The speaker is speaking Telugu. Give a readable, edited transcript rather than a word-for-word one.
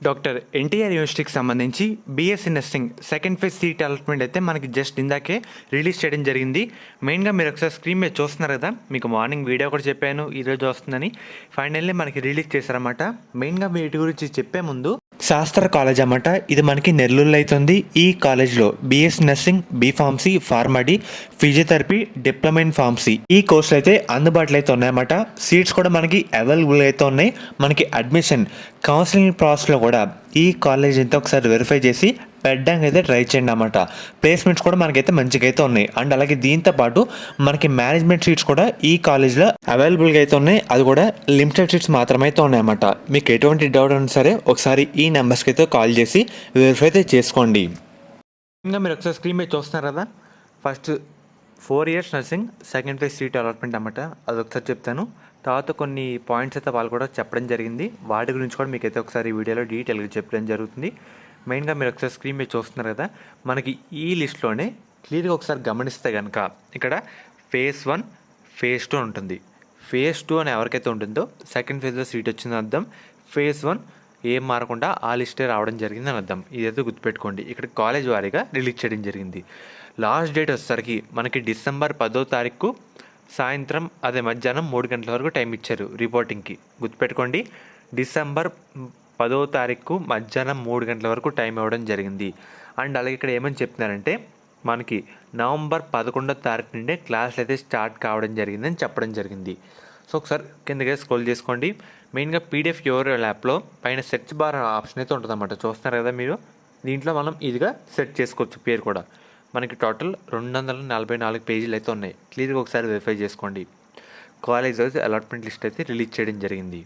డాక్టర్ ఎన్టీఆర్ యూనివర్సిటీకి సంబంధించి BSc nursing second phase seat allotment అయితే మనకి జస్ట్ ఇందాకే రిలీజ్ చేయడం జరిగింది. మెయిన్గా మీరు ఒకసారి స్క్రీన్ మీద చూస్తున్నారు కదా, మీకు మార్నింగ్ వీడియో కూడా చెప్పాను ఈరోజు వస్తుందని. ఫైనల్లీ మనకి రిలీజ్ చేశారన్నమాట. మెయిన్గా వీటి గురించి చెప్పే ముందు శాస్త్ర కాలేజ్ అన్నమాట. ఇది మనకి నెల్లూరులో అవుతుంది. ఈ కాలేజ్లో BSc nursing, B Pharmacy, PharmD, physiotherapy, diploma in pharmacy ఈ కోర్సులు అయితే అందుబాటులో అయితే ఉన్నాయన్నమాట. సీట్స్ కూడా మనకి అవైలబుల్ అయితే ఉన్నాయి. మనకి అడ్మిషన్ కౌన్సిలింగ్ ప్రాసెస్లో కూడా ఈ కాలేజ్ అయితే ఒకసారి వెరిఫై చేసి పెట్టడానికి అయితే ట్రై చేయండి అన్నమాట. ప్లేస్మెంట్స్ కూడా మనకైతే మంచిగా అయితే ఉన్నాయి. అండ్ అలాగే దీంతో పాటు మనకి మేనేజ్మెంట్ సీట్స్ కూడా ఈ కాలేజ్లో అవైలబుల్గా అయితే ఉన్నాయి. అది కూడా లిమిటెడ్ సీట్స్ మాత్రమే అయితే ఉన్నాయన్నమాట. మీకు ఎటువంటి డౌట్ ఉన్నా సరే ఒకసారి ఈ నెంబర్స్కి అయితే కాల్ చేసి వెరిఫై అయితే చేసుకోండి. ఇంకా మీరు ఒకసారి స్క్రీన్ మీద చూస్తున్నారు కదా, first 4 years nursing second phase seat allotment అన్నమాట. అది ఒకసారి చెప్తాను. తర్వాత కొన్ని పాయింట్స్ అయితే వాళ్ళు కూడా చెప్పడం జరిగింది. వాటి గురించి కూడా మీకైతే ఒకసారి ఈ వీడియోలో డీటెయిల్గా చెప్పడం జరుగుతుంది. మెయిన్గా మీరు ఒకసారి స్క్రీన్ మీద చూస్తున్నారు కదా, మనకి ఈ లిస్ట్లోనే క్లియర్గా ఒకసారి గమనిస్తే కనుక ఇక్కడ ఫేజ్ 1, ఫేజ్ 2 ఉంటుంది. ఫేజ్ 2 అని ఎవరికైతే ఉంటుందో సెకండ్ ఫేజ్లో సీట్ వచ్చిందని అర్థం. ఫేజ్ 1 ఏం మారకుండా ఆ లిస్టే రావడం జరిగిందని అర్థం. ఇదైతే గుర్తుపెట్టుకోండి. ఇక్కడ కాలేజ్ వారీగా రిలీజ్ చేయడం జరిగింది. లాస్ట్ డేట్ వచ్చేసరికి మనకి December 10th సాయంత్రం మధ్యాహ్నం 3 గంటల వరకు టైం ఇచ్చారు రిపోర్టింగ్కి. గుర్తుపెట్టుకోండి, December 10th మధ్యాహ్నం 3 గంటల వరకు టైం ఇవ్వడం జరిగింది. అండ్ అలాగే ఇక్కడ ఏమని చెప్తున్నారంటే మనకి November 11th నుండే క్లాసులు అయితే స్టార్ట్ కావడం జరిగిందని చెప్పడం జరిగింది. సో ఒకసారి కిందకే స్క్రోల్ చేసుకోండి. మెయిన్గా పీడిఎఫ్ యువర్ ల్యాప్లో పైన సెర్చ్ బార్ ఆప్షన్ అయితే ఉంటుందన్నమాట. చూస్తున్నారు కదా మీరు, దీంట్లో మనం ఇదిగా సెట్ చేసుకోవచ్చు పేరు కూడా. మనకి టోటల్ 244 పేజీలు అయితే ఉన్నాయి. క్లియర్గా ఒకసారి వెరిఫై చేసుకోండి. కాలేజ్ అలాట్మెంట్ లిస్ట్ అయితే రిలీజ్ చేయడం జరిగింది.